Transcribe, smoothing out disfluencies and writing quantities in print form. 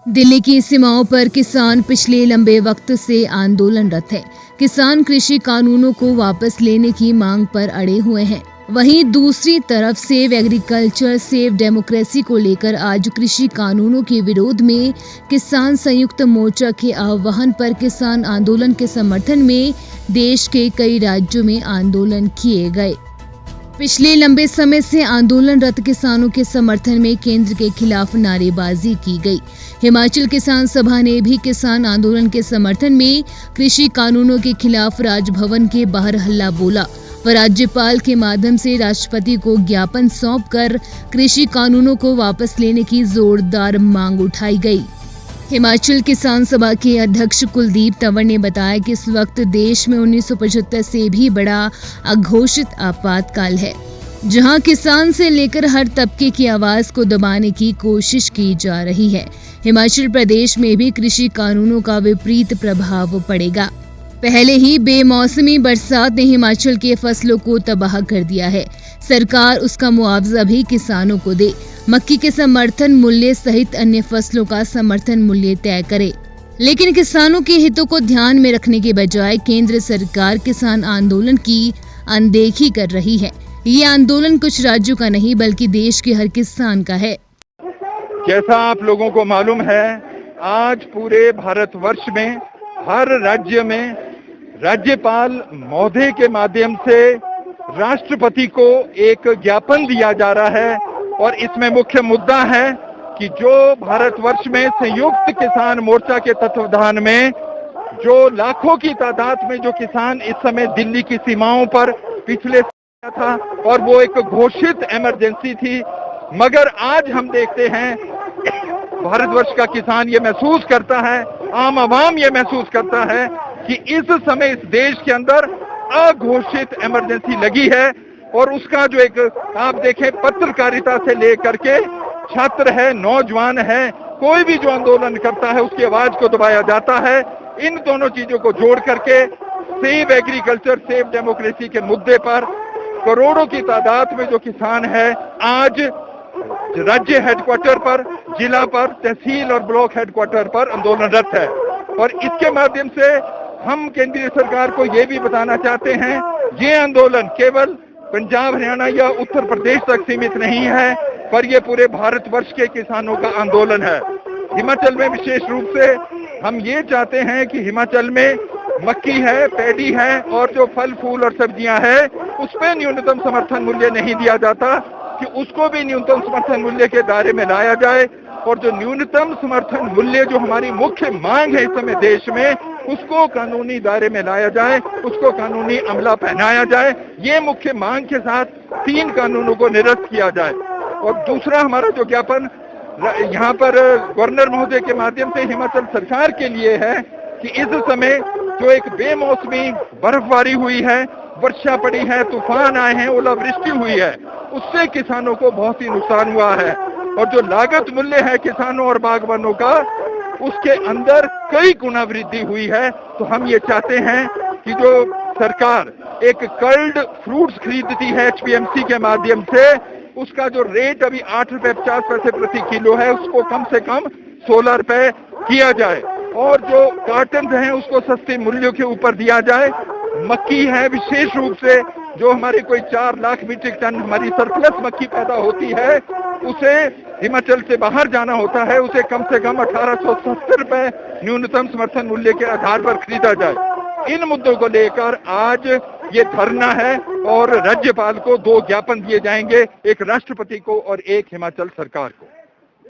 दिल्ली की सीमाओं पर किसान पिछले लंबे वक्त से आंदोलनरत हैं। किसान कृषि कानूनों को वापस लेने की मांग पर अड़े हुए हैं। वहीं दूसरी तरफ सेव एग्रीकल्चर सेव डेमोक्रेसी को लेकर आज कृषि कानूनों के विरोध में किसान संयुक्त मोर्चा के आह्वान पर किसान आंदोलन के समर्थन में देश के कई राज्यों में आंदोलन किए गए। पिछले लंबे समय से आंदोलनरत किसानों के समर्थन में केंद्र के खिलाफ नारेबाजी की गई। हिमाचल किसान सभा ने भी किसान आंदोलन के समर्थन में कृषि कानूनों के खिलाफ राजभवन के बाहर हल्ला बोला व राज्यपाल के माध्यम से राष्ट्रपति को ज्ञापन सौंपकर कृषि कानूनों को वापस लेने की जोरदार मांग उठाई गई। हिमाचल किसान सभा के अध्यक्ष कुलदीप तंवर ने बताया कि इस वक्त देश में 1975 से भी बड़ा अघोषित आपातकाल है, जहां किसान से लेकर हर तबके की आवाज को दबाने की कोशिश की जा रही है। हिमाचल प्रदेश में भी कृषि कानूनों का विपरीत प्रभाव पड़ेगा। पहले ही बेमौसमी बरसात ने हिमाचल के फसलों को तबाह कर दिया है। सरकार उसका मुआवजा भी किसानों को दे, मक्की के समर्थन मूल्य सहित अन्य फसलों का समर्थन मूल्य तय करे। लेकिन किसानों के हितों को ध्यान में रखने के बजाय केंद्र सरकार किसान आंदोलन की अनदेखी कर रही है। ये आंदोलन कुछ राज्यों का नहीं बल्कि देश के हर किसान का है। जैसा आप लोगों को मालूम है, आज पूरे भारतवर्ष में हर राज्य में राज्यपाल महोदय के माध्यम से राष्ट्रपति को एक ज्ञापन दिया जा रहा है और इसमें मुख्य मुद्दा है कि जो भारतवर्ष में संयुक्त किसान मोर्चा के तत्वावधान में जो लाखों की तादाद में जो किसान इस समय दिल्ली की सीमाओं पर पिछले था और वो एक घोषित इमरजेंसी थी, मगर आज हम देखते हैं भारतवर्ष का किसान ये महसूस करता है, आम आवाम ये महसूस करता है कि इस समय इस देश के अंदर अघोषित इमरजेंसी लगी है और उसका जो एक आप देखें पत्रकारिता से लेकर के छात्र है, नौजवान है, कोई भी जो आंदोलन करता है उसकी आवाज को दबाया जाता है। इन दोनों चीजों को जोड़ करके सेव एग्रीकल्चर सेव डेमोक्रेसी के मुद्दे पर करोड़ों की तादाद में जो किसान है आज राज्य हेडक्वार्टर पर, जिला पर, तहसील और ब्लॉक हेडक्वार्टर पर आंदोलनरत है। और इसके माध्यम से हम केंद्रीय सरकार को ये भी बताना चाहते हैं, ये आंदोलन केवल पंजाब, हरियाणा या उत्तर प्रदेश तक सीमित नहीं है, पर ये पूरे भारतवर्ष के किसानों का आंदोलन है। हिमाचल में विशेष रूप से हम ये चाहते हैं कि हिमाचल में मक्की है, पैडी है और जो फल फूल और सब्जियां हैं उस पर न्यूनतम समर्थन मूल्य नहीं दिया जाता, कि उसको भी न्यूनतम समर्थन मूल्य के दायरे में लाया जाए और जो न्यूनतम समर्थन मूल्य जो हमारी मुख्य मांग है इस समय देश में, उसको कानूनी दायरे में लाया जाए, उसको कानूनी अमला पहनाया जाए। ये मुख्य मांग के साथ 3 कानूनों को निरस्त किया जाए। और दूसरा हमारा जो ज्ञापन यहाँ पर गवर्नर महोदय के माध्यम से हिमाचल सरकार के लिए है कि इस समय जो एक बेमौसमी बर्फबारी हुई है, वर्षा पड़ी है, तूफान आए हैं, ओलावृष्टि हुई है, उससे किसानों को बहुत ही नुकसान हुआ है और जो लागत मूल्य है किसानों और बागवानों का उसके अंदर कई गुना वृद्धि हुई है। तो हम ये चाहते हैं कि जो सरकार एक कर्ल्ड फ्रूट्स खरीदती है HPMC के माध्यम से, उसका जो रेट अभी 8 रुपए 50 पैसे प्रति किलो है उसको कम से कम 16 रुपए किया जाए और जो कार्टन हैं उसको सस्ते मूल्यों के ऊपर दिया जाए। मक्की है, विशेष रूप से जो हमारी कोई 4 लाख मीट्रिक टन हमारी सरप्लस मक्की पैदा होती है, उसे हिमाचल से बाहर जाना होता है, उसे कम से कम 1870 रुपए न्यूनतम समर्थन मूल्य के आधार पर खरीदा जाए। इन मुद्दों को लेकर आज ये धरना है और राज्यपाल को 2 ज्ञापन दिए जाएंगे, एक राष्ट्रपति को और एक हिमाचल सरकार को।